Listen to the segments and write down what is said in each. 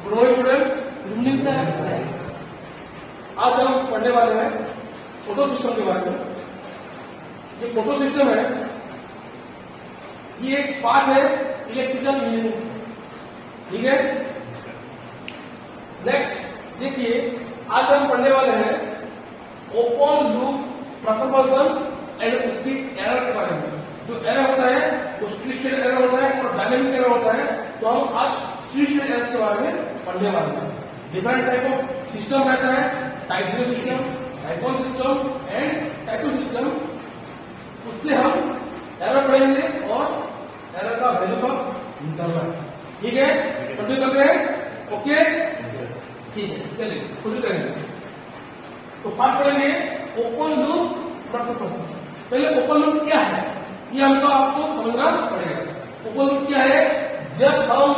Good morning student. Good morning sir. आज हम पढ़ने वाले हैं फोटो सिस्टम के बारे में। ये फोटो सिस्टम है, ये एक पार्ट है इलेक्ट्रिकल इंजीनियरिंग, ठीक है। नेक्स्ट देखिए, आज हम पढ़ने वाले हैं ओपन लूप ट्रांसफॉर्मेशन एंड उसकी एरर के बारे में। जो एरर होता है वो स्टेडी स्टेट एरर होता है और डायनेमिक एरर होता है। तो हम आज स्टेडी स्टेट एरर के बारे में पढ़ने वाले हैं। डिफरेंट टाइप ऑफ सिस्टम रहता है, type 0 system, type 1 system and type 2 system. उससे हम एरर पढ़ेंगे और एरर का वैल्यू सब निकालना है, ठीक है। कंटिन्यू करते हैं, ओके, ठीक है। चलिए कोशिश करेंगे। तो फर्स्ट पढ़ेंगे ओपन लूप ट्रांसफॉर्मेशन। पहले ओपन लूप क्या है ये हमको आपको समझना पड़ेगा। ओपन लूप क्या है? जब हम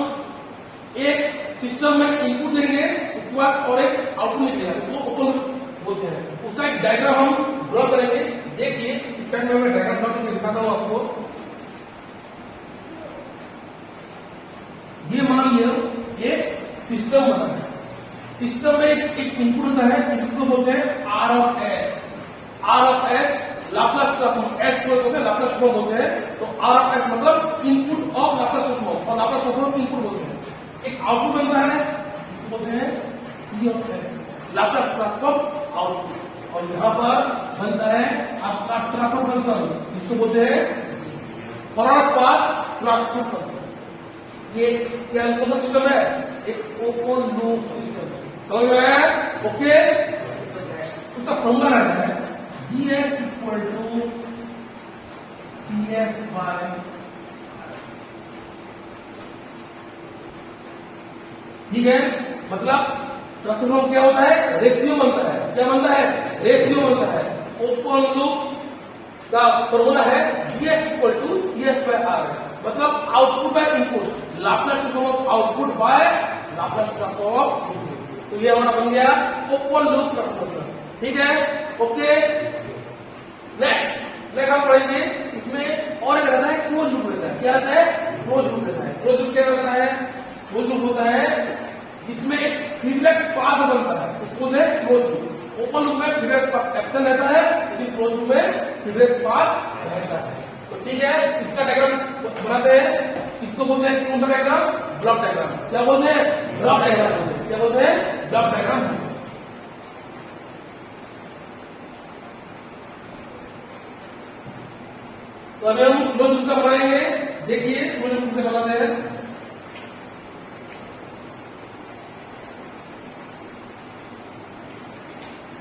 एक सिस्टम में इनपुट देंगे उसके बाद और एक आउटपुट निकलेगा, उसको ओपन लूप बोलते हैं। उसका एक डायग्राम हम ड्रॉ करेंगे। देखिए इस साइड में मैं डायग्राम ड्रॉ करके दिखाता हूं आपको। ये मान लिया एक सिस्टम बना है। सिस्टम में एक इनपुट होता है, इनपुट को बोलते हैं R of S. R of S Laplace transform, S को बोलते हैं लाप्लास ट्रांसफॉर्म बोलते हैं। तो आर ऑफ एस मतलब इनपुट ऑफ लाप्लास ट्रांसफॉर्म, और लाप्लास ट्रांसफॉर्म इनपुट बोलते हैं। एक आउटपुट बनता है, इसको बोलते हैं C of S, Laplace transform output. और यहाँ पर बनता है आपका ट्रांसफर फंक्शन, इसको बोलते हैं फॉरवर्ड पाथ ट्रांसफर फंक्शन। ये क्या कौन सा सिस्टम है? एक ओपन लूप सिस्टम। समझ में आया? ओके। उसका फॉर्मूला रहता है GS equal to CS by, ठीक है। मतलब ट्रांसफॉर्मर क्या होता है? रेशियो बनता है। क्या बनता है? रेशियो बनता है। ओपन लूप का फॉर्मूला है GS equal to CS by R, मतलब output by input, Laplace transform of output by Laplace transform of input. तो ये हमारा बन गया ओपन लूप ट्रांसफॉर्मेशन, ठीक है, ओके। नेक्स्ट हम पढ़ेंगे, इसमें और एक रहता है क्लोज लूप रहता है। क्या रहता है? क्लोज लूप रहता है। क्लोज लूप क्या रहता है? क्लोज लूप होता है जिसमें एक फीडबैक पाथ बनता है, उसको बोलते हैं क्लोज लूप। ओपन लूप में फीडबैक पाथ एब्सेंट रहता है, लेकिन क्लोज लूप में फीडबैक पाथ रहता है। तो ठीक है, इसका डायग्राम बनाते हैं। इसको बोलते हैं कौन सा डायग्राम? Block diagram. क्या बोलते हैं? ब्लॉक डायग्राम बोलते हैं। क्या बोलते हैं? Block diagram. तो अभी हम क्लोज लूप का बनाएंगे। देखिए क्लोज लूप से बनाते हैं।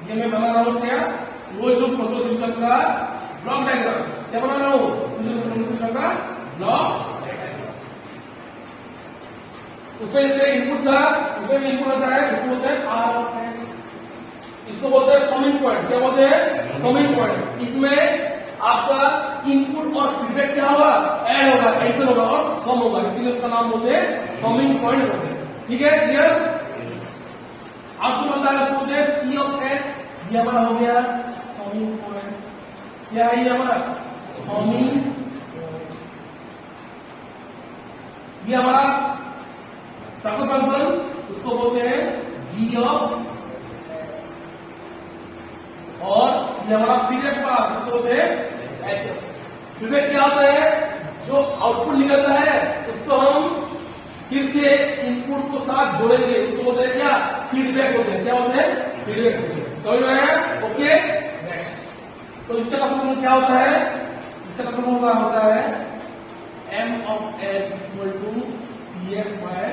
ये मैं बना रहा हूं क्या? क्लोज लूप कंट्रोल सिस्टम का ब्लॉक डायग्राम। क्या बना रहा हूं? क्लोज लूप कंट्रोल सिस्टम का ब्लॉक। उसमें इसमें इनपुट था, उसमें भी इनपुट होता है, इसको बोलते हैं आर ऑफ एस। इसको बोलते हैं समिंग पॉइंट। क्या बोलते हैं? Summing point. इसमें आपका इनपुट और फीडबैक क्या होगा? ऐड होगा, एडिशन होगा और सम होगा, इसलिए उसका नाम बोलते हैं समिंग पॉइंट बोलते हैं, ठीक है, क्लियर। आपको पता है उसको बोलते हैं सी ऑफ एस। ये हमारा हो गया समिंग पॉइंट। क्या है ये हमारा? समिंग। ये हमारा ट्रांसफर फंक्शन, उसको बोलते हैं जी ऑफ, और ये हमारा फीडबैक पाथ, उसको बोलते हैं एच। फीडबैक क्या होता है? जो आउटपुट निकलता है उसको हम फिर से इनपुट को साथ जोड़ेंगे, उसको बोलते हैं क्या? फीडबैक बोलते हैं। क्या बोलते हैं? फीडबैक बोलते हैं। समझ में आया? ओके। नेक्स्ट, तो इसका ट्रांसफॉर्मेशन क्या होता है? इसका ट्रांसफॉर्मेशन होता है M of S equal to CS by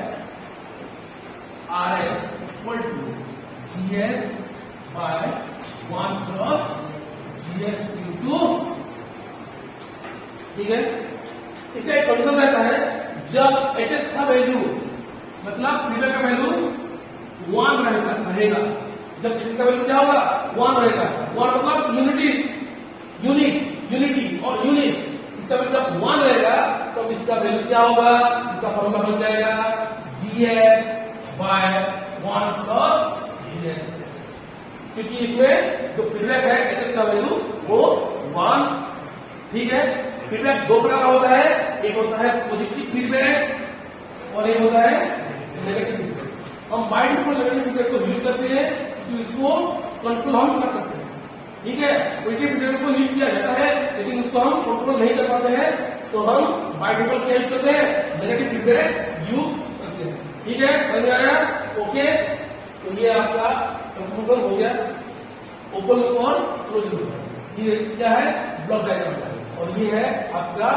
RS equal to GS by 1 plus GS into, ठीक है। इसका एक कंडीशन रहता है, जब HS का वैल्यू मतलब फीडबैक का वैल्यू 1 रहेगा। जब HS का वैल्यू क्या होगा? 1 रहेगा। 1 मतलब यूनिटी और यूनिट। इसका वैल्यू जब 1 रहेगा तो इसका वैल्यू क्या होगा? इसका फॉर्मूला बन जाएगा GS बाय 1 प्लस GS, क्योंकि इसमें जो फीडबैक है HS का वैल्यू वो 1, ठीक है। फीडबैक दो प्रकार का होता है, एक होता है पॉजिटिव फीडबैक और एक होता है नेगेटिव फीडबैक। हम बाय डिफॉल्ट नेगेटिव फीडबैक को यूज करते हैं क्योंकि इसको कंट्रोल हम कर सकते हैं, ठीक है। पॉजिटिव फीडबैक को यूज किया जाता है लेकिन उसको हम कंट्रोल नहीं कर पाते हैं, तो हम बाय डिफॉल्ट क्या यूज करते हैं, नेगेटिव फीडबैक यूज करते हैं, ठीक है। समझ में आया? ओके, तो ये आपका ट्रांसफॉर्मेशन हो गया, ओपन लूप और क्लोज लूप। ये क्या है, ब्लॉक डायग्राम, और ये है आपका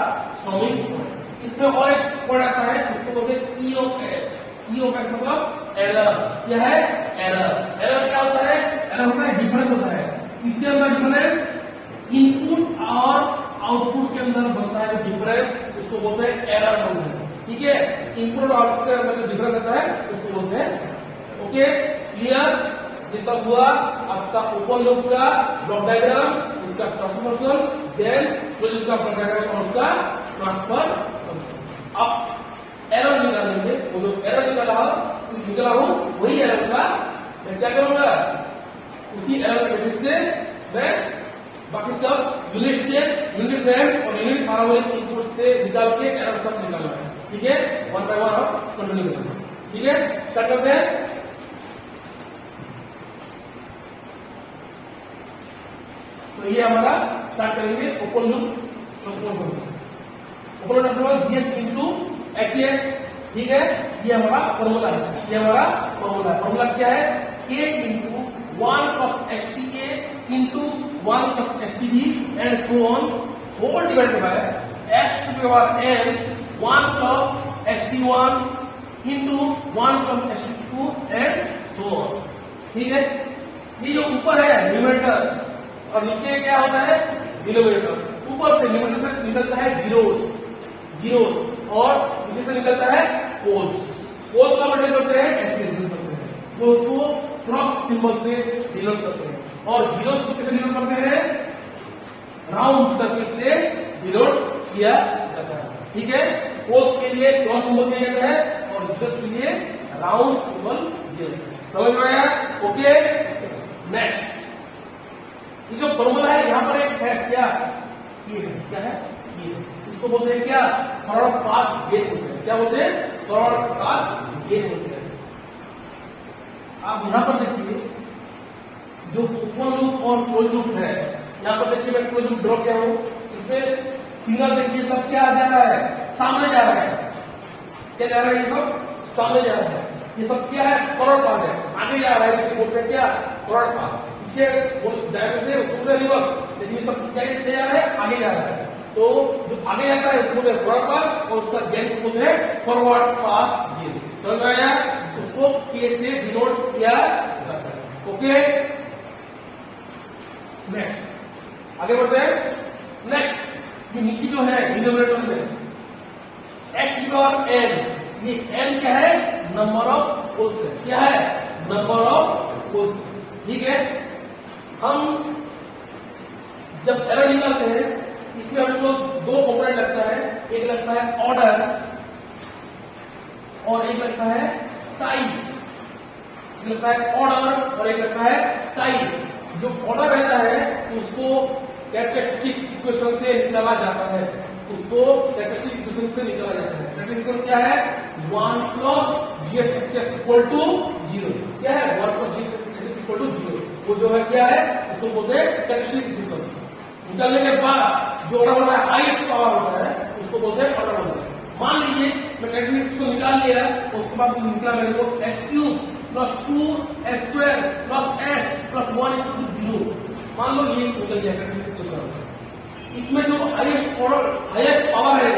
समिंग पॉइंट। इसमें और एक पॉइंट आता है उसको बोलते हैं ई of S. E of S मतलब एरर। क्या है, एरर। एरर क्या होता है, एरर होता है डिफरेंस होता है। इसके अंदर डिफरेंस इनपुट और आउटपुट के अंदर बनता है डिफरेंस, उसको बोलते हैं एरर बोलते हैं, ठीक है। इनपुट और आउटपुट के अंदर जो डिफरेंस आता है उसको बोलते हैं। Okay, clear? ये सब हुआ आपका ओपन लूप का ब्लॉक डायग्राम, उसका ट्रांसफॉर्मेशन, देन क्लोज लूप का ब्लॉक डायग्राम और उसका ट्रांसफर फंक्शन। अब एरर निकालेंगे, वो जो एरर निकाला हूं वही एरर का मैं क्या करूंगा, उसी एरर के बेसिस से मैं बाकी सब यूनिट स्टेप, यूनिट रैंप और यूनिट पैराबोलिक इनपुट से निकाल के एरर सब निकालना है, ठीक है। वन बाय वन आप कंटिन्यू करना, ठीक है। स्टार्ट करते हैं। तो ये हमारा स्टार्ट करेंगे open loop transformation. Open loop transformation GS into HS, ठीक है। ये हमारा फॉर्मूला है, ये हमारा फॉर्मूला है। फॉर्मूला क्या है, k into 1 plus STA into 1 plus STB and so on whole divided by s to the power n 1 plus ST one into 1 plus ST two and so on, ठीक है। ये जो ऊपर है न्यूमरेटर और नीचे क्या होता है, डिनोमिनेटर। ऊपर से न्यूमरेटर से निकलता है जीरोस और नीचे से निकलता है पोल्स। पोल्स का मतलब करते हैं ऐसे डिनोट करते हैं, पोल्स को क्रॉस सिंबल से डिनोट करते हैं, और जीरोस को कैसे डिनोट करते हैं, राउंड सर्किल से डिनोट किया जाता है, ठीक है। पोल्स के लिए क्रॉस सिंबल दिया जाता है और जीरोस के लिए राउंड सिंबल दिया जाता है। समझ में आया? ओके, नेक्स्ट ये जो फॉर्मूला है यहां पर एक है, क्या ये है, क्या है ये, इसको बोलते हैं क्या, फॉरवर्ड पाथ गेन बोलते हैं। क्या बोलते हैं, फॉरवर्ड पाथ गेन बोलते हैं। आप यहां पर देखिए जो ओपन लूप और क्लोज लूप है, यहां पर देखिए मैं क्लोज लूप ड्रॉ किया हूं, इसमें सिग्नल देखिए सब क्या जा रहा है, सामने जा रहा है। क्या जा रहा है, ये सब सामने जा रहा है। ये सब क्या है, फॉरवर्ड पाथ है, आगे जा रहा है, इसको बोलते हैं क्या, फॉरवर्ड पाथ। पीछे जाने से उसको बोलते हैं रिवर्स, लेकिन ये सब क्या जा रहा है, आगे जा रहा है। तो जो आगे जाता है उसको बोलते हैं फॉरवर्ड पाथ और उसका गेन को बोलते हैं फॉरवर्ड पाथ गेन। समझ में आया? उसको के से डिनोट किया जाता है। ओके, नेक्स्ट आगे बढ़ते हैं। नेक्स्ट ये नीचे जो है डिनोमिनेटर में x और n, ये n क्या है, नंबर ऑफ पोल्स है। क्या है, नंबर ऑफ पोल्स, ठीक है। हम जब एरर निकालते हैं इसमें हमको दो कंपोनेंट लगता है, एक लगता है ऑर्डर और एक लगता है टाइप। एक लगता है ऑर्डर और एक लगता है टाइप। जो ऑर्डर रहता है उसको कैरेक्टरिस्टिक्स इक्वेशन से निकाला जाता है, उसको कैरेक्टरिस्टिक इक्वेशन से निकाला जाता है। कैरेक्टरिस्टिक क्या है, 1 प्लस जीएसएचएस इक्वल टू 0। क्या है, 1 प्लस जीएसएचएस इक्वल टू 0। वो जो है क्या है, उसको बोलते हैं कैरेक्टरिस्टिक इक्वेशन। निकालने के बाद जो ऑर्डर होता है, हाईएस्ट पावर होता है, उसको बोलते हैं ऑर्डर होता है। मान लीजिए मैं कैरेक्टरिस्टिक इक्वेशन निकाल लिया, उसके बाद निकला मेरे को s³ plus 2s² plus s plus 1 equal to 0। मान लो ये निकल गया कैरेक्टरिस्टिक इक्वेशन। इसमें जो हाईएस्ट ऑर्डर, हाईएस्ट पावर है,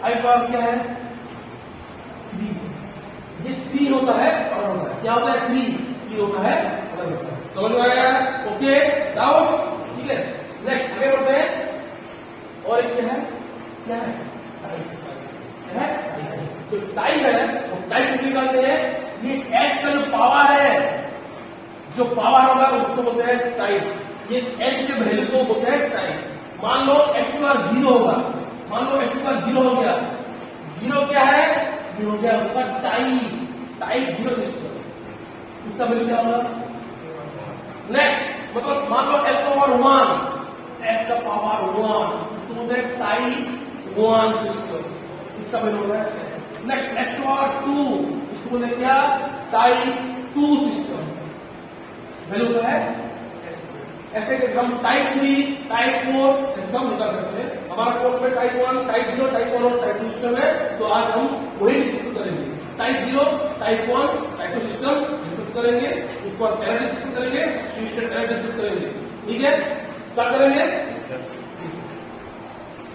हाईएस्ट पावर क्या है, 3। ये 3 होता है ऑर्डर होता है। क्या होता है, 3 होता है ऑर्डर होता है। समझ में आया? Okay, doubt? ठीक है, नेक्स्ट आगे बढ़ते हैं। और एक क्या है, क्या है, क्या है, तो टाइप है, वो टाइप किस निकालते हैं, ये s का जो पावर है, जो पावर होगा उसको बोलते हैं टाइप। ये n के वैल्यू को बोलते हैं टाइप। मान लो x का 0 होगा, मान लो x का 0 हो गया, 0 क्या है, ये हो गया उसका टाइप 0 सिस्टम, उसका वैल्यू क्या होगा। नेक्स्ट मतलब मान लो s का पावर 1, s का पावर 1, इसको बोलते हैं टाइप 1 सिस्टम, इसका वैल्यू होगा। नेक्स्ट s का पावर 2, इसको बोलते हैं क्या, टाइप 2 सिस्टम वैल्यू क्या है ऐसे कि हम टाइप 3 टाइप 4 ऐसे सब निकाल सकते हैं। हमारा कोर्स में टाइप 1 टाइप 0 टाइप 1 और टाइप 2 सिस्टम है, तो आज हम वही डिस्कस करेंगे। Type 0 type 1 type 2 system discuss करेंगे, उसके बाद एरर डिस्कस करेंगे, स्टेट एरर डिस्कस करेंगे। ठीक है, क्या करेंगे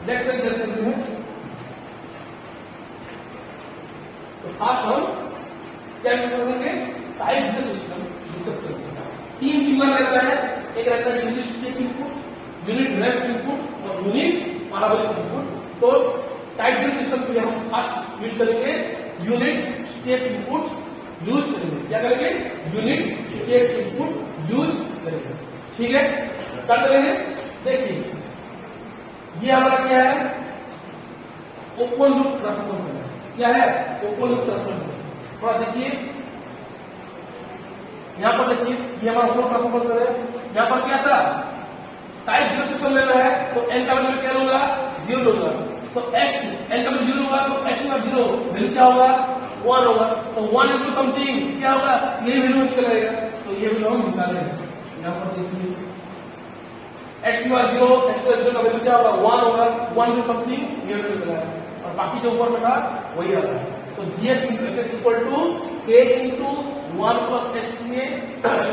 नेक्स्ट करते हैं। तो आज हम क्या डिस्कस करेंगे टाइप 0 सिस्टम डिस्कस करेंगे। 3 सिग्नल रहता है, एक रहता है unit step input, unit ramp input और यूनिट पैराबोलिक इनपुट। तो टाइप 0 सिस्टम के लिए हम फर्स्ट यूज करेंगे यूनिट स्टेप इनपुट यूज करेंगे। क्या करेंगे यूनिट स्टेप इनपुट यूज करेंगे। ठीक है, क्या करेंगे देखिए ये हमारा क्या है ओपन लूप ट्रांसफॉर्मेशन है। क्या है ओपन लूप ट्रांसफॉर्मेशन। थोड़ा देखिए यहां पर देखिए ये हमारा ओपन ट्रांसफॉर्मेशन है। यहां पर क्या था टाइप 0 सिस्टम लेना है तो n का वैल्यू क्या लूंगा 0 लूंगा। तो n का वैल्यू 0 होगा तो s का 0 वैल्यू क्या होगा 1 होगा। तो 1 इनटू समथिंग क्या होगा ये वैल्यू निकल आएगा। तो ये वैल्यू हम निकालेंगे। यहां पर देखिए x का 0 का वैल्यू क्या होगा 1 होगा। 1 इनटू समथिंग ये वैल्यू निकल आएगा और बाकी जो ऊपर में था वही आ रहा है। तो gs into ss equal to k into 1 plus sta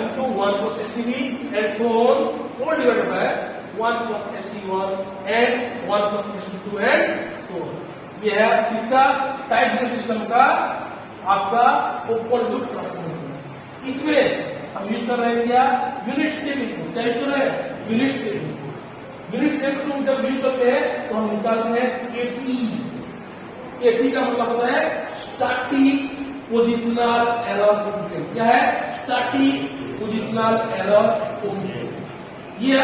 into 1 plus stb and so on all divided by 1 plus st1 and 1 plus st2 and so on। ये है इसका टाइप 0 सिस्टम का आपका ओपन लूप ट्रांसफॉर्मेशन। इसमें हम use कर रहे हैं क्या यूनिट स्टेप इनपुट। क्या यूज कर रहे हैं unit step input. Unit step input जब यूज करते हैं तो हम निकालते हैं एपी। एपी का मतलब होता है स्टैटिक पोजिशनल एरर कोएफिशिएंट। क्या है स्टैटिक पोजिशनल एरर कोएफिशिएंट। ये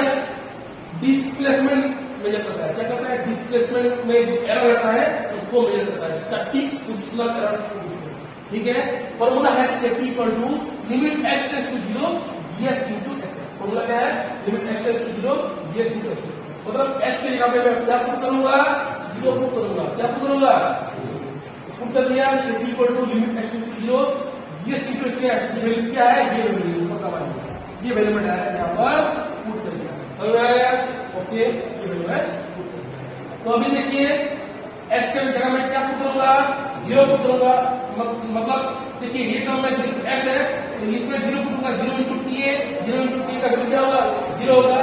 डिस्प्लेसमेंट मेजर करता है। क्या करता है डिस्प्लेसमेंट में जो एरर रहता है उसको मेजर करता है स्टैटिक पोजिशनल एरर कोएफिशिएंट। ठीक है, फार्मूला है AP equal to limit s tends to 0 gs into ss। Formula क्या है limit s tends to 0 gs into ss। मतलब s की जगह पे मैं क्या पुट करूंगा 0 पुट करूंगा। क्या पुट करूंगा पुट कर दिया AP equal to limit s tends to 0 gs into ss। ये वैल्यू क्या है ये वैल्यू ऊपर का वैल्यू ये वैल्यू में डायरेक्ट यहां पर पुट कर दिया। समझ में आया ओके ये वैल्यू है पुट कर दिया। तो अभी देखिए s के जगह में क्या पुट करूंगा 0 पुट करूंगा। मतलब देखिए ये टर्म में s है तो इसमें 0 पुट करूंगा 0 इनटू ta 0 इनटू t का वैल्यू क्या होगा 0 होगा।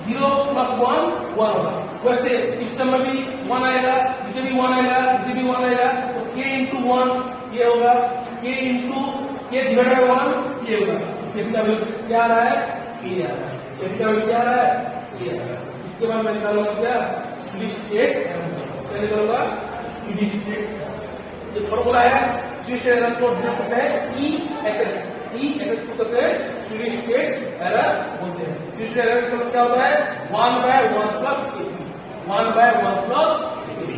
0 प्लस 1 1 होगा। वैसे इस टर्म में भी 1 आएगा नीचे भी 1 आएगा नीचे भी 1 आएगा। तो k इंटू 1 ये होगा k into k divided by 1 ये होगा। k का वैल्यू क्या आ रहा है ये आ रहा है। k का वैल्यू क्या आ रहा है ये आ रहा है। इसके बाद मैं निकालूंगा क्या स्टेडी स्टेट क्या निकालूंगा स्टेडी स्टेट। ये फार्मूला है स्टेडी स्टेट एरर को डिनोट करते हैं ESS को कहते हैं स्टेडी स्टेट एरर बोलते हैं। स्टेडी स्टेट एरर का मतलब क्या होता है 1/1 प्लस kp 1/1 प्लस kp।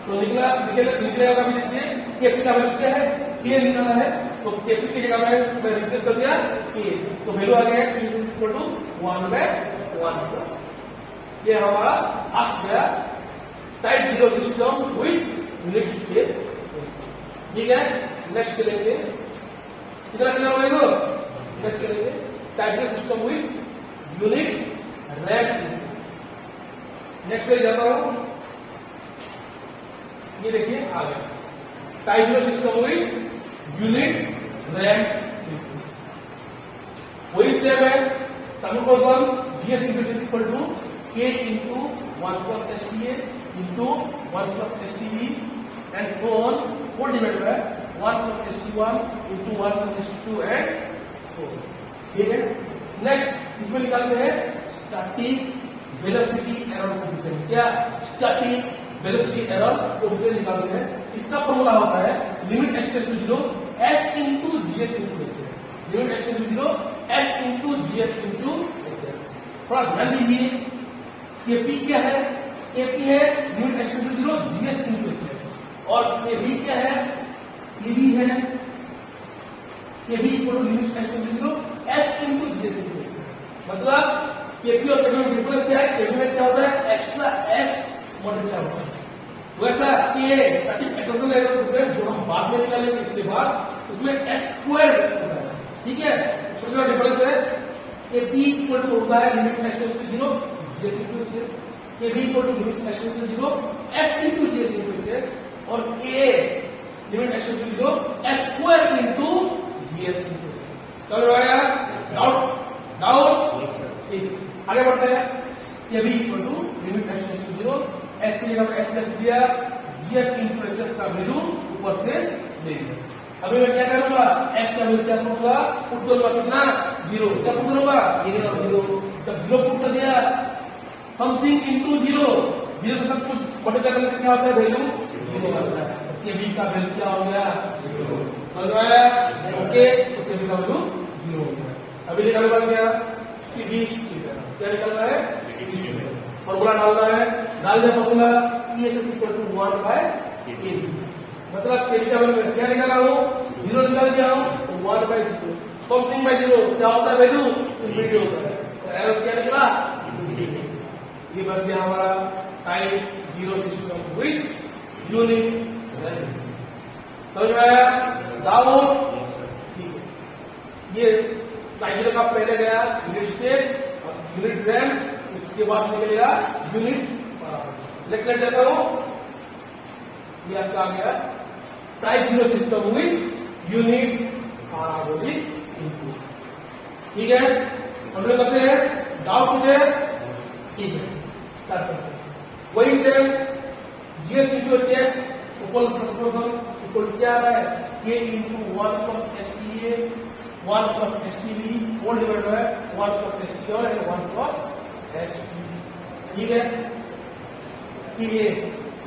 तो निकलेगा कभी देखिए kp का वैल्यू क्या है k निकालना है। तो kp की जगह में मैं रिप्लेस कर दिया k तो वैल्यू आ गया k इक्वल टू 1/1 प्लस। ये हमारा आ गया type 0 system with unit step. ठीक है, नेक्स्ट चलेंगे कितना क्लियर हो गया। नेक्स्ट चलेंगे type 0 system with unit ramp. Next पे जाता हूं ये देखिए आ गया type 0 system with unit ramp. वही सेम है transformation gs equal to k into 1 plus sta into 1 plus stb and so on all divided by 1 plus st1 into 1 plus st2 and so on। ठीक है, next इसमें निकालते हैं static velocity error coefficient. क्या static velocity error coefficient निकालते हैं। इसका formula होता है limit s tends to 0 s into gs into hs। Limit s tends to 0 s into gs into hs। थोड़ा ध्यान दीजिए kp क्या है kp है limit s tends to 0 gs into hs और kb क्या है kb है kb equal to limit s tends to 0 s into gs into hs। मतलब kp और kb में डिफरेंस क्या है kb में क्या होता है एक्स्ट्रा s मल्टीप्लाई होता है। वैसा k static acceleration error coefficient जो हम बाद में निकालेंगे, इसके बाद उसमें s स्क्वायर होता है, ठीक है। छोटा डिफरेंस है कि b इक्वल टू होता है limit s tends to 0 gs into gs, कि b equal to limit s tends to 0 f into gs into gs, और a limit s tends to 0 s square into gs into gs। समझ में आया? Doubt ठीक। आगे बढ़ते हैं। ये b equal to limit s tends to 0, s की जगह s रख दिया, gs इनटू gs का वैल्यू ऊपर से ले लिया। अभी मैं क्या करूंगा, s का वैल्यू क्या करूंगा, पुट करूंगा कितना 0, क्या पुट करूंगा 0, जब 0 पुट कर दिया समथिंग इनटू 0, 0 के साथ कुछ मल्टीप्लाई करने से क्या होता है, वैल्यू 0 आता है। ये b का वैल्यू क्या हो गया 0, समझ में आया? ओके, तो b का वैल्यू 0 हो गया। अभी निकालना क्या कि b क्या निकालना है, फॉर्मूला डालना है, डाल दिया formula ESS equal to 1 by AB, मतलब AB का वैल्यू क्या निकाला हूं 0 निकाल दिया हूं, तो 1 बाय 0 समथिंग बाय 0 क्या होता है, वैल्यू इंफिनिटी होता है, तो एरर क्या निकला इंफिनिटी। ये बन गया हमारा type 0 system with unit rank. समझ में आया? डाउट ठीक है। ये टाइप 0 का पहले गया यूनिट स्टेट और यूनिट रैंक, उसके बाद निकलेगा यूनिट। नेक्स्ट लेट जाता हूं, ये आपका आ गया type 0 system with unit parabolic input, ठीक है। हम लोग करते हैं, डाउट पूछे ठीक है करते हैं। वही से GS into HS equal equal क्या आ रहा है, k into 1 plus STA 1 plus STB whole divide है 1 प्लस एसटी और 1 प्लस एसटी, ठीक है। कि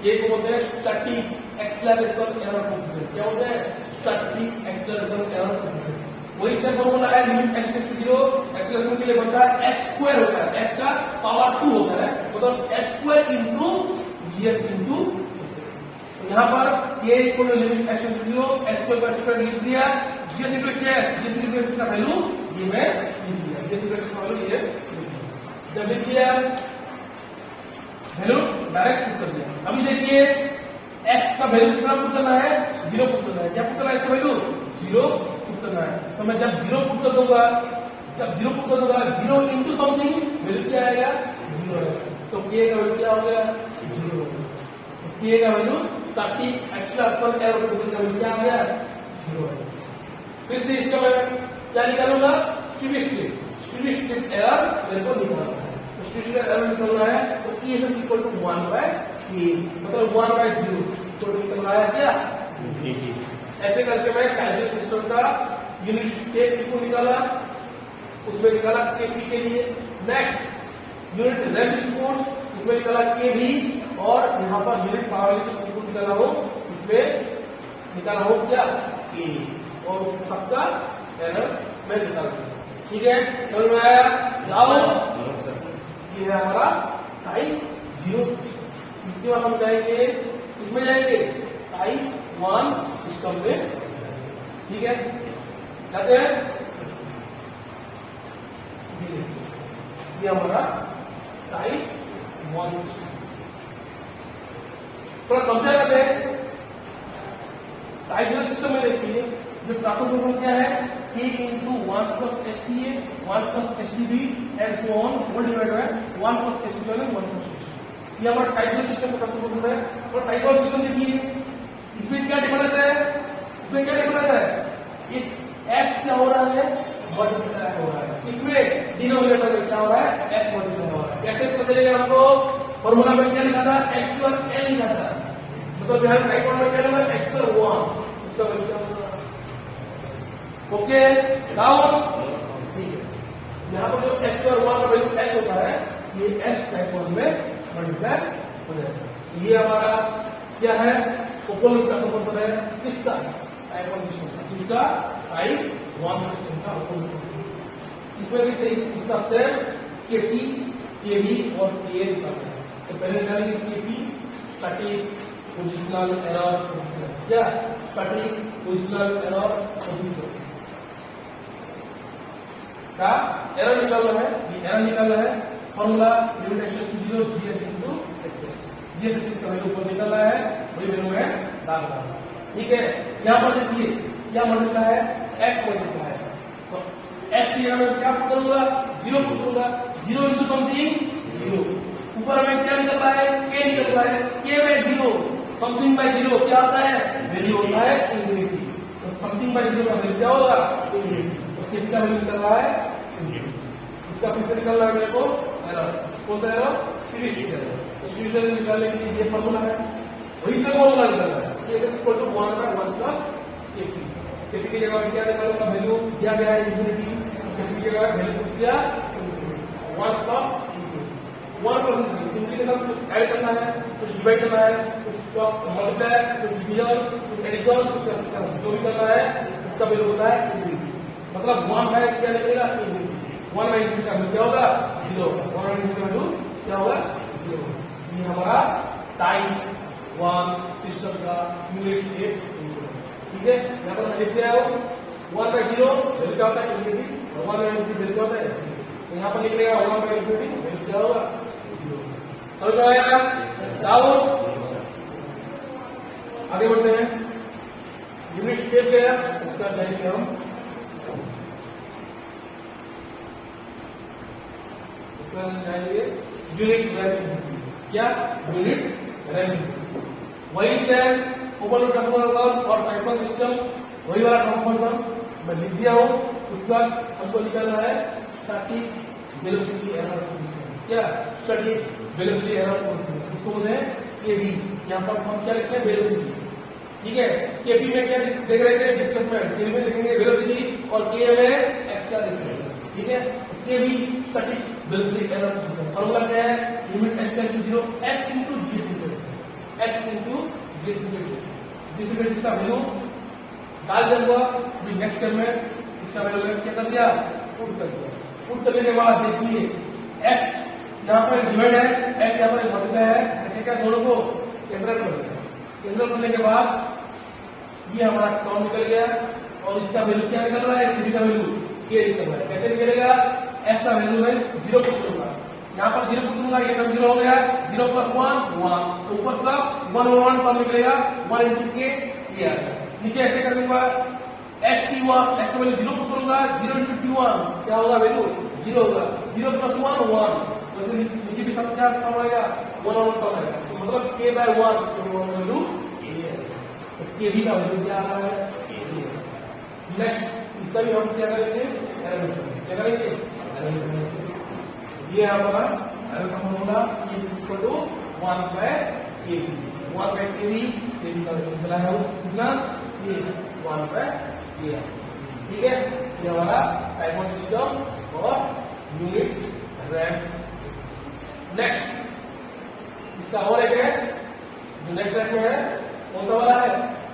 ये को बोलते हैं स्टैटिक एक्सेलरेशन एरर कोएफिशिएंट, क्या होता है स्टैटिक एक्सेलरेशन एरर कोएफिशिएंट। वही से फॉर्मूला है limit x tends to 0, acceleration के लिए बनता है s स्क्वायर होता है, s का पावर 2 होता है, मतलब s square into gs into. तो यहां पर a equal to limit x tends to 0, s square का स्क्वायर लिख दिया, gs into hs, gs into hs का वैल्यू ये मैं लिख दिया, gs इनटू hs का वैल्यू ये जब लिख दिया वैल्यू डायरेक्ट पुट कर दिया। अभी देखिए x का वैल्यू कितना पुट करना है, 0 पुट करना है, क्या पुट करना है इसका वैल्यू 0 पुट करना है। तो मैं जब 0 पुट कर दूंगा, जब 0 पुट कर दूंगा 0 इनटू समथिंग वैल्यू क्या आएगा 0 है, तो k का वैल्यू क्या हो गया 0 हो गया। तो k का value static acceleration error coefficient का वैल्यू क्या आ गया 0 है। फिर से इसका मैं क्या निकालूंगा, स्टेडी स्टेट एरर रेशो निकालना है, तो स्टेडी स्टेट एरर निकालना है, तो ESS equal to 1 by k, मतलब 1 बाय 0 तो निकलना है क्या इंफिनिटी। ऐसे करके मैं टाइप सिस्टम का यूनिट स्टेट को निकाला, उसमें निकाला kp के लिए। नेक्स्ट यूनिट रैंप इनपुट, उसमें निकाला kv, और यहां पर यूनिट पावर इनपुट निकाला हूं, इसमें निकाला हूं क्या k, और उस सबका एरर मैं निकाल दिया, ठीक है। समझ में आया? ये है हमारा टाइप 0। इसके बाद हम जाएंगे, इसमें जाएंगे टाइप 1 सिस्टम में, ठीक है। जाते हैं, ये हमारा टाइप 1 सिस्टम। थोड़ा कंपेयर करते हैं। टाइप 0 सिस्टम में देखिए जो ट्रांसफर फंक्शन क्या है, k into 1 plus STA 1 plus STB and so on whole divide by 1 plus ST and 1 plus ST. ये हमारा टाइप 0 सिस्टम का ट्रांसफर फंक्शन है। और टाइप 1 सिस्टम देखिए, इसमें क्या डिफरेंस है, इसमें क्या डिफरेंस है, ये s क्या हो रहा है मल्टीप्लाई हो रहा है, इसमें डिनोमिनेटर में क्या हो रहा है s मल्टीप्लाई हो रहा है। कैसे पता चलेगा हमको, फॉर्मूला में क्या लिखा था x स्क्वायर l लिखा था, मतलब यहां टाइप 1 में क्या लिखा x स्क्वायर 1, उसका वैल्यू क्या होगा। ओके डाउट ठीक है। यहाँ पर जो x स्क्वायर 1 का वैल्यू s होता है, ये s टाइप 1 में मल्टीप्लाई हो जाएगा। ये हमारा क्या है, ओपन लूप का फंक्शन है किसका, टाइप 1 सिस्टम का, किसका टाइप 1 सिस्टम का ओपन लूप। इसमें भी सही इसका सेम kp kv और ka निकालना है। तो पहले निकालेंगे kp static positional error coefficient, क्या स्टैटिक पोजिशनल एरर कोएफिशिएंट का एरर निकालना है। ये एरर निकालना है, formula limit x tends to 0 gs into hs, gs का वैल्यू ऊपर निकालना है, वही वैल्यू है डालना है। ठीक है, यहाँ पर देखिए क्या मल्टीप्लाई है, s मल्टीप्लाई है, तो s की जगह में क्या पुट करूंगा, 0 पुट करूंगा, 0 इंटू समथिंग 0, ऊपर हमें क्या निकल रहा है, k निकल रहा है, k बाय 0, समथिंग बाय 0 क्या होता है, वैल्यू होता है इंफिनिटी, तो समथिंग बाय 0 का वैल्यू क्या होगा, इंफिनिटी, तो k का वैल्यू निकल रहा है इंफिनिटी, इसका फिर से निकल रहा है मेरे को एरर, कौन सा एरर, सीरीज एरर, तो सीरीज एरर निकालने के लिए ये फार्मूला है, वही से फॉर्मूला निकल रहा है, ये is equal to 1 by 1 plus kp, kp की जगह में क्या निकालूंगा, वैल्यू दिया गया है इंफिनिटी, kp की जगह वैल्यू दिया 1 प्लस 1 प्लस इंफिनिटी के साथ कुछ ऐड करना है, कुछ डिवाइड करना है, कुछ प्लस मल्टीप्लाई, कुछ डिवीजन, कुछ एडिशन, कुछ जो भी करना है उसका वैल्यू होता है इंफिनिटी, मतलब 1 बाय क्या निकलेगा, इंफिनिटी, 1 बाय इंफिनिटी का वैल्यू क्या होगा, 0, 1 बाय इंफिनिटी का वैल्यू क्या होगा, 0, ये हमारा टाइप 1 सिस्टम का यूनिट स्टेप, ठीक है, यहाँ पर मैं लिख दिया हूँ 1 बाय 0 वैल्यू क्या होता है इंफिनिटी, 1 बाय इंफिनिटी वैल्यू क्या होता है, तो यहाँ पर निकलेगा 1 बाय इंफिनिटी वैल्यू क्या होगा, 0, समझ में आया, डाउट, आगे बढ़ते हैं, यूनिट स्टेप गया, उसका जाएंगे हम, उसका जाएंगे यूनिट रैंक, क्या यूनिट रैंक, वही से ओपन लूप ट्रांसफॉर्मर और पाइथन सिस्टम, वही वाला ट्रांसफॉर्मर मैं लिख दिया हूं, उसके बाद हमको निकालना है स्टैटिक वेलोसिटी एरर कोएफिशिएंट, क्या स्टैटिक वेलोसिटी एरर कोएफिशिएंट, इसको बोलते हैं केवी, यहाँ पर हम क्या लिखते हैं वेलोसिटी, ठीक है, केवी में क्या देख रहे थे, डिस्प्लेसमेंट, केवी में लिखेंगे वेलोसिटी और के में एक्स का डिस्प्लेसमेंट, ठीक है, KV static velocity error coefficient, formula क्या है, limit s tends to 0 s into gs into gs इसका वैल्यू डाल दूंगा, अभी नेक्स्ट स्टेप में इसका वैल्यू क्या कर दिया, पुट कर दिया, पुट करने के बाद देखिए s यहाँ पर डिवाइड है, s यहाँ पर मल्टीप्लाई है, क्या दोनों को कैंसिल कर दिया, कैंसिल करने के बाद ये हमारा टर्म निकल गया और इसका वैल्यू क्या निकल रहा है, k का वैल्यू k निकल रहा है, कैसे निकलेगा, s का वैल्यू मैं 0 पुट करूंगा, यहाँ पर 0 पुट करूंगा, ये टर्म 0 हो गया, 0 प्लस 1 1, तो ऊपर का 1 और 1 टर्म निकलेगा, 1 इंटू के ये आ गया, नीचे ऐसे करने के बाद s t1, s का वैल्यू 0 पुट करूंगा, 0 इंटू t1 क्या होगा, वैल्यू 0 होगा, 0 प्लस 1 1, तो नीचे भी सब क्या टर्म आएगा, 1 और 1 टर्म आएगा, तो मतलब k बाय 1 तो वैल्यू ये है, तो k भी का वैल्यू क्या आ रहा है, नेक्स्ट इसका भी हम क्या करेंगे, क्या करेंगे, ये हमारा formula is equal to 1 by kb, 1 by kb, kb का वैल्यू निकला है कितना, ये 1 बाय ये, ठीक है, ये हमारा टाइप 1 सिस्टम और यूनिट रैंक। नेक्स्ट इसका और एक है जो नेक्स्ट रैंक में है, कौन सा वाला है,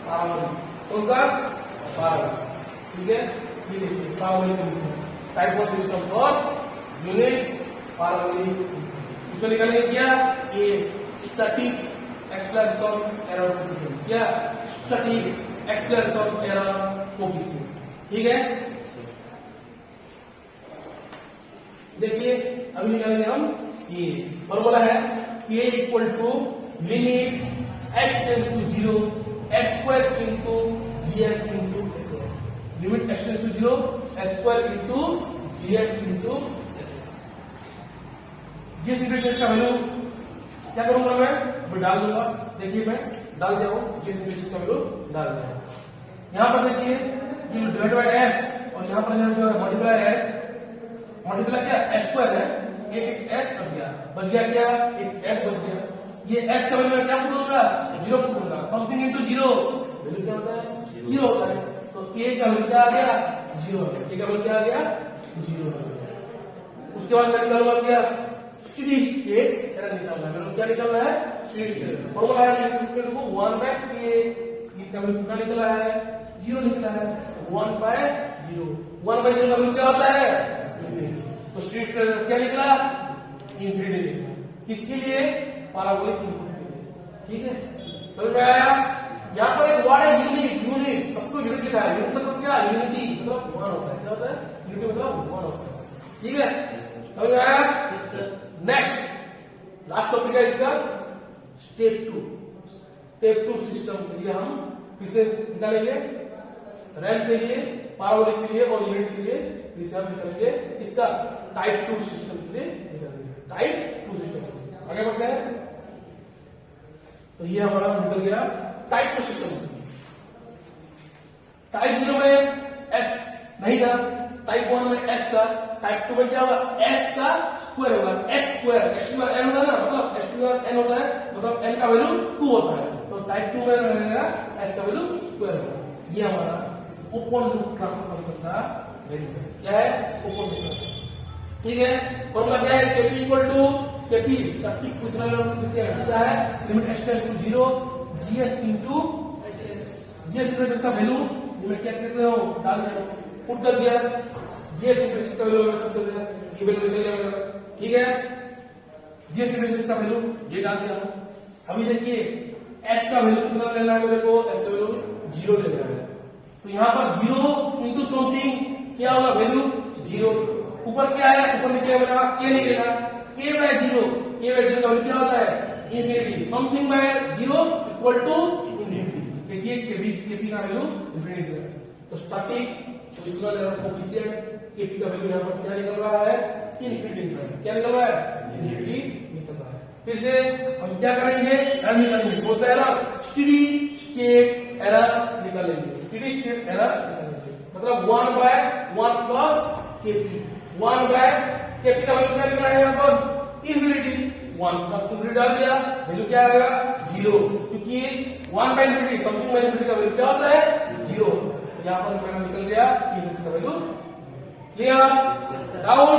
पाराबोलिक, कौन सा, पाराबोलिक, ठीक है, ये देखिए parabolic type 1 system for unit parabolic, इसको निकालेंगे क्या, ये स्टैटिक एक्सेलरेशन एरर कोएफिशिएंट, क्या स्टैटिक एक्सेलरेशन एरर कोएफिशिएंट, ठीक है, देखिए अभी निकालेंगे हम, ये फॉर्मूला है k equal to limit h tends to 0 s square into gs into hs, limit h tends to 0 s square into gs into ये सिचुएशन का वैल्यू क्या करूंगा मैं डाल दूंगा, देखिए मैं डाल दिया हूं, ये सिचुएशन का वैल्यू डाल दिया, यहां पर देखिए ये डिवाइड बाय s और यहां पर जो है मल्टीप्लाई s, मल्टीप्लाई क्या s स्क्वायर है, एक s बच गया, बच गया क्या, एक s बच गया, ये s का वैल्यू क्या करूंगा, 0 करूंगा, समथिंग इनटू 0 वैल्यू क्या होता है, 0 होता है, तो a का वैल्यू क्या आ गया, 0 आ गया, a का वैल्यू क्या आ गया, 0 आ गया, उसके बाद मैं निकालूंगा क्या, स्टेडी स्टेट एरर निकालना है, क्या निकालना है, स्टेडी स्टेट, फॉर्मूला है s equal to 1 by k, ये का वैल्यू कितना निकला है, 0 निकला है, 1 बाय 0, 1 बाय 0 का वैल्यू क्या होता है, तो स्टेडी स्टेट क्या निकला, इंफिनिटी निकला, किसके लिए, पाराबोलिक इनपुट के लिए, ठीक है, समझ में आया, यहाँ पर एक वर्ड है यूनिट, यूनिट सबको यूनिट लिखा है, यूनिट मतलब क्या, यूनिटी मतलब 1 होता है, क्या होता है, यूनिटी मतलब 1 होता है, ठीक है, समझ में आया, नेक्स्ट लास्ट टॉपिक है इसका स्टेप 2 सिस्टम के लिए हम फिर से निकालेंगे रैंप के लिए, पाराबोलिक के लिए और यूनिट के लिए, फिर से हम निकालेंगे इसका टाइप 2 सिस्टम के लिए निकालेंगे टाइप 2 सिस्टम। आगे बढ़ते हैं। तो ये हमारा निकल गया टाइप 2 सिस्टम। टाइप 0 में एस नहीं था, टाइप 1 में एस था, टाइप 2 में क्या होगा, एस का स्क्वायर होगा, S square, S square N होता है ना, मतलब एस स्क्वायर एन होता है, मतलब एन का वैल्यू 2 होता है, तो टाइप 2 में रहेगा एस का वैल्यू स्क्वायर होगा। ये हमारा ओपन लूप ट्रांसफर फंक्शन का वैल्यू है। क्या है, ओपन लूप ट्रांसफर। ठीक है, फॉर्मूला क्या है, KP equal to KP static positional क्या है, limit X tends to 0 GS into GS into H का वैल्यू मैं क्या कहते हो डाल दिया, पुट कर दिया, जीएस इंटरेस्ट का वैल्यू पुट कर दिया, ये वैल्यू निकल जाएगा। ठीक है, जीएस इंटरेस्ट का वैल्यू ये डाल दिया। अभी देखिए एस का वैल्यू कितना लेना है मेरे को, एस का वैल्यू 0 लेना है, तो यहां पर 0 इंटू समथिंग क्या होगा, वैल्यू 0। ऊपर क्या है, ऊपर नीचे बना के निकलेगा, के बाय 0, के बाय 0 का वैल्यू क्या होता है, infinity, something by 0 equal to infinity. देखिए केपी का वैल्यू इनफिनिटी है, तो static positional error coefficient KP का वैल्यू यहां पर क्या निकल रहा है, इनफिनिटी निकल रहा है। क्या निकल रहा है, इनफिनिटी निकल रहा है। फिर से हम क्या करेंगे, एरर निकालेंगे, कौन सा एरर, स्टेडी स्टेट एरर निकालेंगे, स्टेडी स्टेट एरर निकालेंगे, मतलब 1 by 1 plus KP, 1 by KP का वैल्यू क्या निकला है यहां पर, इनफिनिटी, 1 प्लस इनफिनिटी डाल दिया, वैल्यू क्या आएगा 0, क्योंकि 1 by infinity something by infinity का वैल्यू क्या होता है 0, तो यहां पर मेरा निकल गया इसका वैल्यू। Clear, down.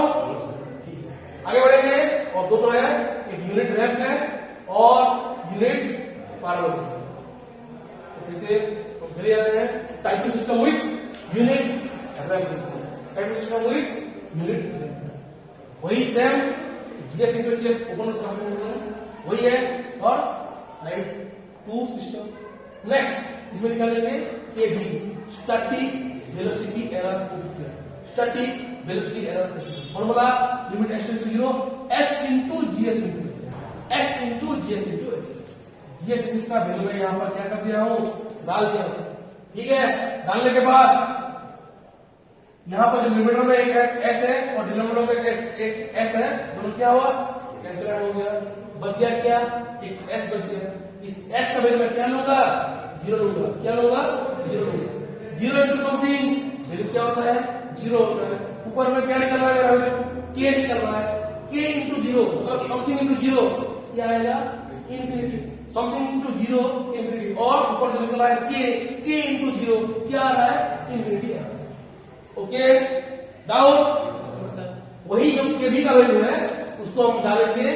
आगे बढ़ेंगे, और दो तो है, एक यूनिट रैंप है और यूनिट पाराबोलिक है। तो फिर से हम चले जाते हैं type 2 system with unit ramp, type 2 system with unit ramp, वही same GS into HS open transformation वही है, और टाइप 2 सिस्टम। नेक्स्ट इसमें निकालेंगे KB, static velocity error coefficient, static velocity error coefficient, formula limit X tends to 0 S into GS into H, S into GS into H. GS इसका value मैं यहां पर क्या कर दिया हूं, डाल दिया हूं। ठीक है, डालने के बाद यहां पर जो न्यूमरेटर में एक एस है और डिनोमिनेटर में एक एस है, दोनों क्या हुआ, कैंसिल आउट हो गया, बच गया क्या, एक एस बच गया। इस एस का वैल्यू मैं क्या लूंगा, 0 लूंगा, क्या लूंगा, 0 लूंगा, 0 इंटू समथिंग वैल्यू क्या होता है, 0 होता है। ऊपर में क्या निकल रहा है मेरा वैल्यू, के निकल रहा है, के इंटू 0 मतलब समथिंग इंटू 0 क्या आएगा, इनफिनिटी, समथिंग इंटू 0 इनफिनिटी, और ऊपर जो निकल रहा है के इंटू 0 क्या आ रहा है, इनफिनिटी आ रहा है। Okay, doubt. वही जो केबी का वैल्यू है उसको हम डालेंगे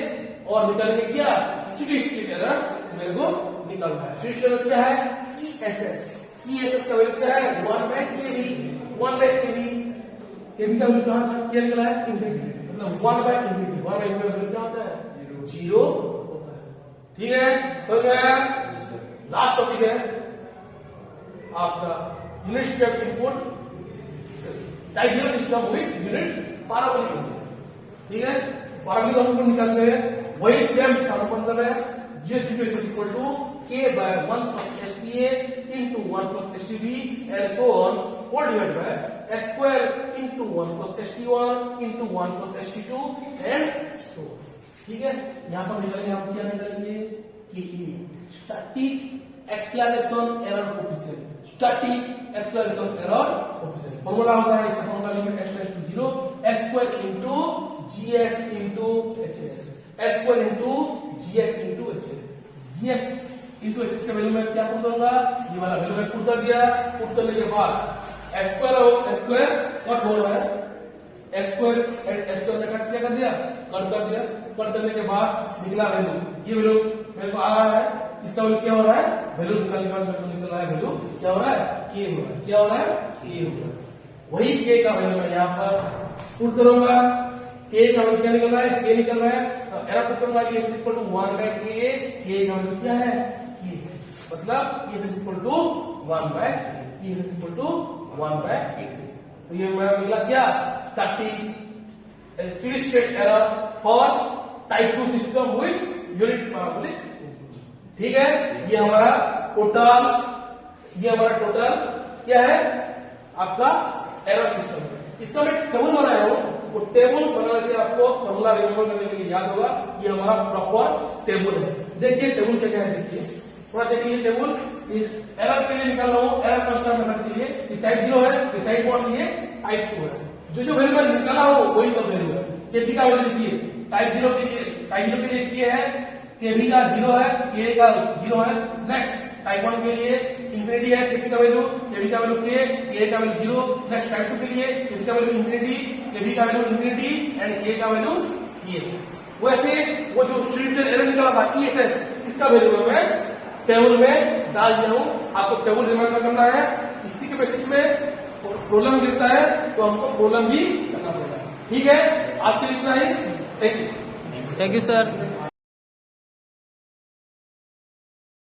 और निकालेंगे क्या, स्टेडी स्टेट एरर मेरे को निकालना है। स्टेडी स्टेट क्या है, ईएसएस, ईएसएस का वैल्यू क्या है 1 बाय केबी, 1 बाय केबी, केबी का वैल्यू कहां क्या निकला है, इनफिनिटी, मतलब 1 by infinity, 1 by infinity value क्या होता है, 0 होता है। ठीक है, समझ में आया। लास्ट टॉपिक है आपका unit step input type 0 system with unit parabolic. ठीक है, पाराबोलिक हम लोग निकालते हैं, वही सेम फंक्शन है, GS into H equal to K by 1 plus STA into 1 plus STB and so on whole divide by S square into 1 plus ST one into 1 plus ST two and so. ठीक है, यहां पर निकालेंगे हम क्या निकालेंगे, K static acceleration error coefficient, static acceleration error coefficient, formula होता है इसका, formula limit X tends to 0 S square into GS into HS, S square into GS into HS, GS into HS का वैल्यू मैं क्या put करूंगा, ये वाला value मैं पुट कर दिया, पुट करने के बाद एस स्क्वायर कट हो रहा है, S square and S square में कट क्या कर दिया, कट कर दिया, कट करने के बाद निकला वैल्यू, ये वैल्यू मेरे को आ रहा है, इसका वैल्यू क्या हो रहा है, वैल्यू निकालने के बाद मेरे को निकल रहा है वैल्यू क्या हो रहा है, के हो रहा है, क्या हो रहा है, के हो रहा है। वही के का वैल्यू मैं यहाँ पर पुट करूंगा, के का वैल्यू क्या निकल रहा है, के निकल रहा है, एरर पुट करूंगा, ये इज इक्वल टू 1 बाय के का वैल्यू क्या है, के, मतलब ये इज इक्वल टू 1 बाय के, ये इज इक्वल टू 1 बाय के। तो ये मेरा निकला क्या, static steady state error for type 2 system with unit parabolic. ठीक है, ये हमारा टोटल ये हमारा टोटल क्या है आपका एरर सिस्टम है। इसका मैं टेबल बनाया हूं, वो टेबल बनाने से आपको फॉर्मूला रिमेंबर करने के लिए याद होगा। ये हमारा प्रॉपर टेबल है। देखिए टेबल क्या क्या है, देखिए थोड़ा देखिए टेबल। एरर के लिए निकाल रहा हूं, एरर कंस्ट्रक्ट मेथड के लिए ये टाइप 0 है, ये टाइप 1 ये टाइप 2 है। जो वैल्यू मैं निकाला हूं वही सब वैल्यू है। केबी का वैल्यू देखिए, टाइप 0 के लिए के है, केबी का 0 है, के का 0 है। नेक्स्ट टाइप 1 के लिए इंफिनिटी है, केबी का वैल्यू के का वैल्यू 0। नेक्स्ट टाइप 2 के लिए केबी का वैल्यू इंफिनिटी, केबी का वैल्यू इंफिनिटी एंड के का वैल्यू ये। वैसे वो जो ट्रिलियन एरर निकाला था ईएसएस, इसका वैल्यू मैं टेबल में डाल दिया हूं। आपको टेबल रिमेंबर करना है, इसी के बेसिस में प्रॉब्लम गिरता है तो हमको प्रॉब्लम भी करना पड़ेगा। ठीक है, आज के लिए इतना ही। Thank you sir.